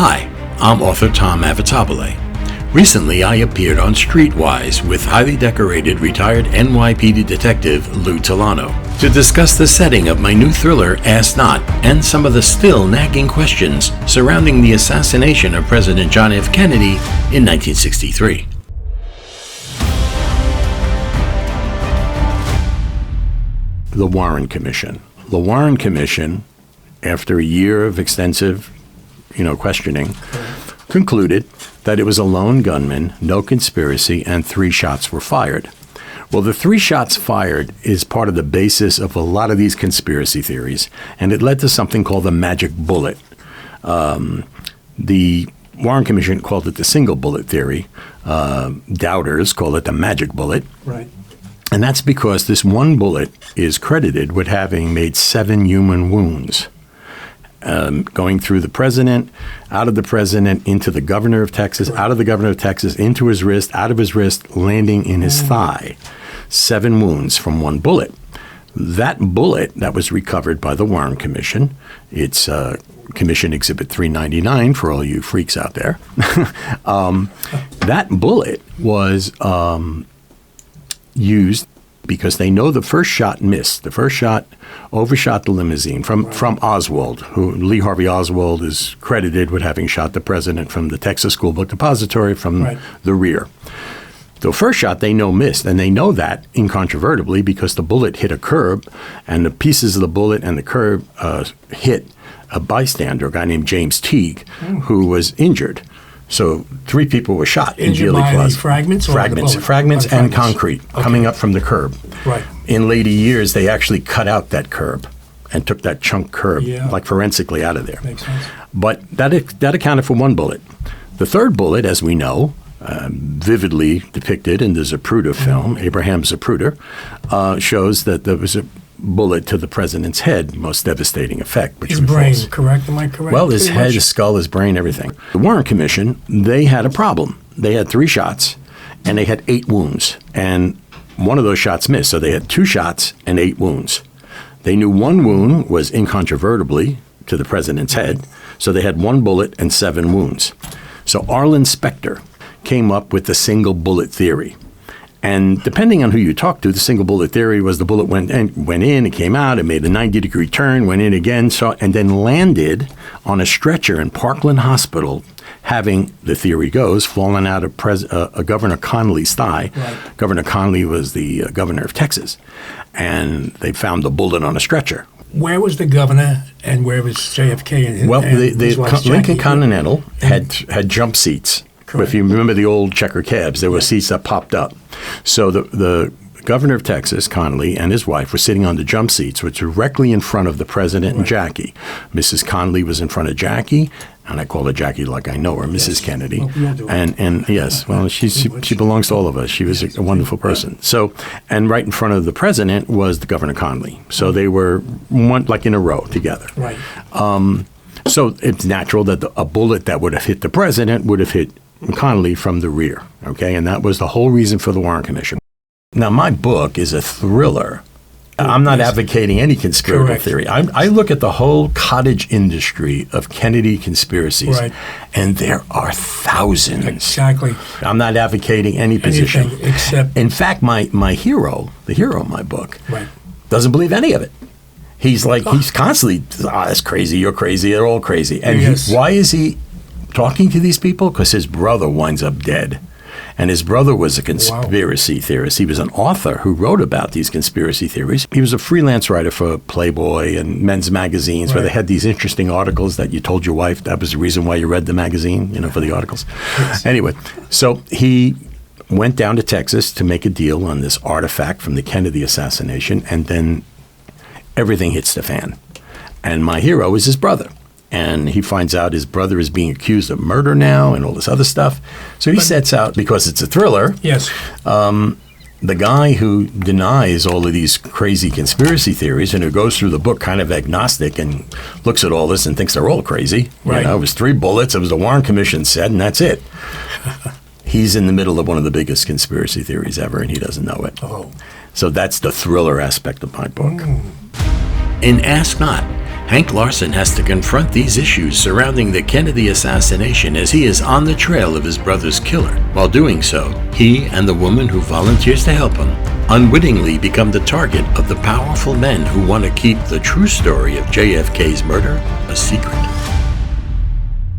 Hi, I'm author Tom Avitabile. Recently, I appeared on Streetwise with highly decorated retired NYPD detective Lou Tolano to discuss the setting of my new thriller, Ask Not, and some of the still nagging questions surrounding the assassination of President John F. Kennedy in 1963. The Warren Commission. The Warren Commission, after a year of extensive, questioning, concluded that it was a lone gunman, no conspiracy, and 3 shots were fired. Well, the 3 shots fired is part of the basis of a lot of these conspiracy theories, and it led to something called the magic bullet. The Warren Commission called it the single bullet theory. Doubters call it the magic bullet. Right. And that's because this one bullet is credited with having made 7 human wounds. Going through the president, out of the president, into the governor of Texas, out of the governor of Texas, into his wrist, out of his wrist, landing in his thigh. 7 wounds from one bullet. That bullet that was recovered by the Warren Commission, it's Commission Exhibit 399 for all you freaks out there. That bullet was used because they know the first shot missed. The first shot overshot the limousine from Oswald, who Lee Harvey Oswald is credited with having shot the president from the Texas School Book Depository from the rear. The first shot they know missed, and they know that incontrovertibly because the bullet hit a curb, and the pieces of the bullet and the curb hit a bystander, a guy named James Teague, who was injured. So 3 people were shot in Dealey Plaza. Fragments and concrete coming up from the curb. Right. In later years, they actually cut out that curb and took that chunk curb, like forensically, out of there. Makes sense. But that accounted for 1 bullet. The 3rd bullet, as we know, vividly depicted in the Zapruder film, Abraham Zapruder, shows that there was a bullet to the president's head, most devastating effect. His brain, correct? Am I correct? Well, his head, his skull, his brain, everything. The Warren Commission, they had a problem. They had 3 shots, and they had 8 wounds. And one of those shots missed, so they had 2 shots and 8 wounds. They knew 1 wound was incontrovertibly to the president's head, so they had 1 bullet and 7 wounds. So Arlen Specter came up with the single bullet theory. And depending on who you talk to, the single bullet theory was the bullet went in, it came out, it made a 90-degree turn, went in again, and then landed on a stretcher in Parkland Hospital, having, the theory goes, fallen out of Governor Connolly's thigh. Right. Governor Connolly was the governor of Texas, and they found the bullet on a stretcher. Where was the governor, and where was JFK? Well, the Lincoln Continental had jump seats. Correct. If you remember the old checker cabs, there were seats that popped up. So the governor of Texas, Connolly, and his wife were sitting on the jump seats, which were directly in front of the president and Jackie. Mrs. Connolly was in front of Jackie, and I call her Jackie like I know her, Mrs. Kennedy. And yes, well, she belongs to all of us. She was a wonderful person. So, and right in front of the president was the Governor Connolly. So they were like in a row together. Right. So it's natural that a bullet that would have hit the president would have hit Connolly from the rear, okay? And that was the whole reason for the Warren Commission. Now, my book is a thriller. I'm not advocating any conspiracy theory. I look at the whole cottage industry of Kennedy conspiracies, and there are thousands. Exactly. I'm not advocating any position. Except, in fact, my hero, the hero of my book, doesn't believe any of it. He's constantly, that's crazy, you're crazy, they're all crazy. And why is he talking to these people? Because his brother winds up dead. And his brother was a conspiracy theorist. He was an author who wrote about these conspiracy theories. He was a freelance writer for Playboy and men's magazines where they had these interesting articles that you told your wife that was the reason why you read the magazine, for the articles. Anyway, so he went down to Texas to make a deal on this artifact from the Kennedy assassination, and then everything hits the fan. And my hero is his brother. And he finds out his brother is being accused of murder now and all this other stuff. So he sets out, because it's a thriller, the guy who denies all of these crazy conspiracy theories and who goes through the book kind of agnostic and looks at all this and thinks they're all crazy. It was 3 bullets, it was the Warren Commission said, and that's it. He's in the middle of one of the biggest conspiracy theories ever, and he doesn't know it. So that's the thriller aspect of my book. In Ask Not, Hank Larson has to confront these issues surrounding the Kennedy assassination as he is on the trail of his brother's killer. While doing so, he and the woman who volunteers to help him unwittingly become the target of the powerful men who want to keep the true story of JFK's murder a secret.